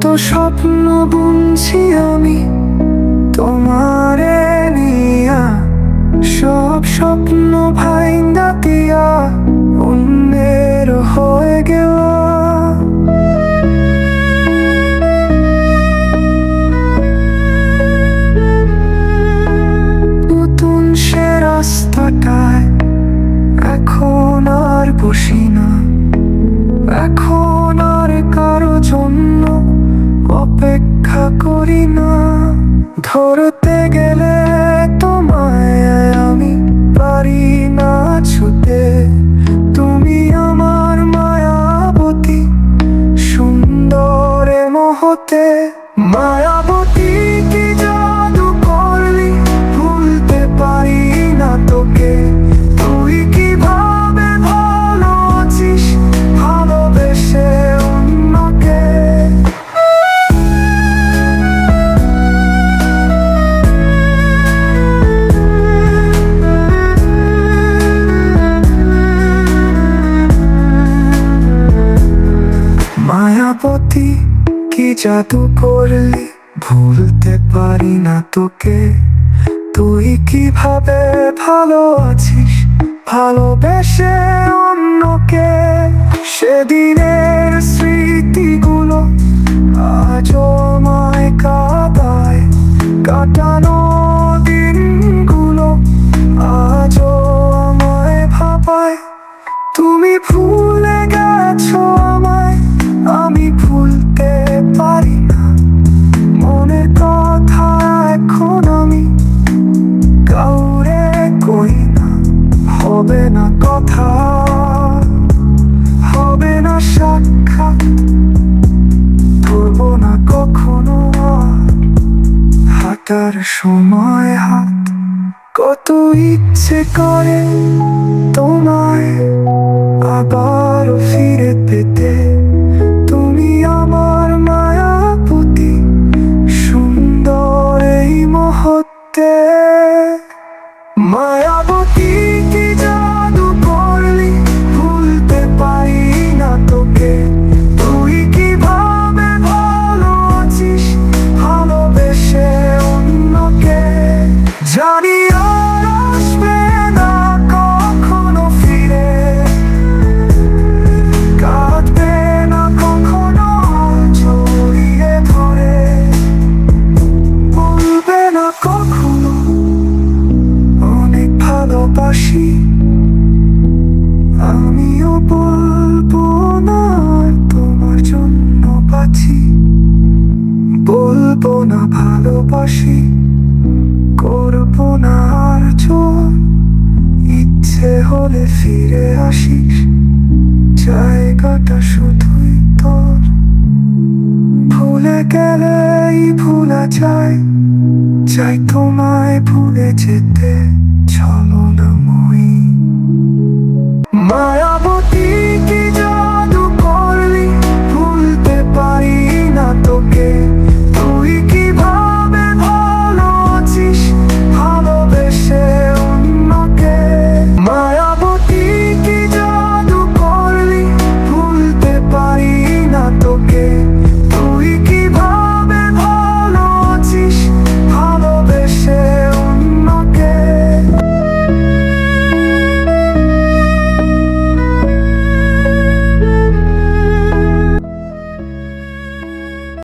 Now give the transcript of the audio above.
কত স্বপ্ন বুনছি আমি তোমারে নিয়া, সব স্বপ্ন ভাইঙ্গা দিয়া অন্যের হয়ে গেল। নতুন সে রাস্তাটায় এখন আর বসি না, এখন আর কারো জন্য অপেক্ষা করি না। ধরতে গেলে তোমায় আমি পারি না ছুতে, তুমি আমার মায়াবতী সুন্দরে মহতে। মায়াবতী কি জাদু করলি, ভুলতে পারি না তোকে। তুই কিভাবে ভালো আছিস ভালোবেসে অন্যকে। মায়াবতী কি জাদু করলি, ভুলতে পারি না তোকে। তুই কিভাবে ভালো আছিস ভালোবেসে অন্যকে। সেদিনের স্মৃতিগুলো আজও আমায় কাঁদায়, কাটানো দিনগুলো আজও আমায় ভাবায়। তুমি ভুলে গেছো আমায়, আমি ভুলতে পারি না। মনের কথা এখন আমি কাউরে কই না। হবে না কথা, হবে না সাক্ষাৎ, করবো না কখনো আর হাঁটার সময় হাত। কত ইচ্ছে করে তোমায় আবার ফিরে পেতে, তুমি আমার মায়াবতী সুন্দর এই মুহূর্তে। মায়াবতী কি জাদু করলি, ভুলতে পারি না তোকে। তুই কিভাবে ভালো আছিস ভালোবেসে অন্যকে। জানি আর আসবে না কখনো ফিরে, কাঁদবে না কখনো জড়িয়ে ধরে, বলবে না কখনো অনেক ভালোবাসি। আমিও বলবো না তোমার জন্য বাঁচি, বলবো না ভালোবাসি, করবো না আর জোর। ইচ্ছে হলে ফিরে আসিস, জায়গাটা শুধুই তোর। ভুলে গেলেই ভুলা যায়, চাই তোমায় ভুলে যেতে ছলনাময়ী। মায়া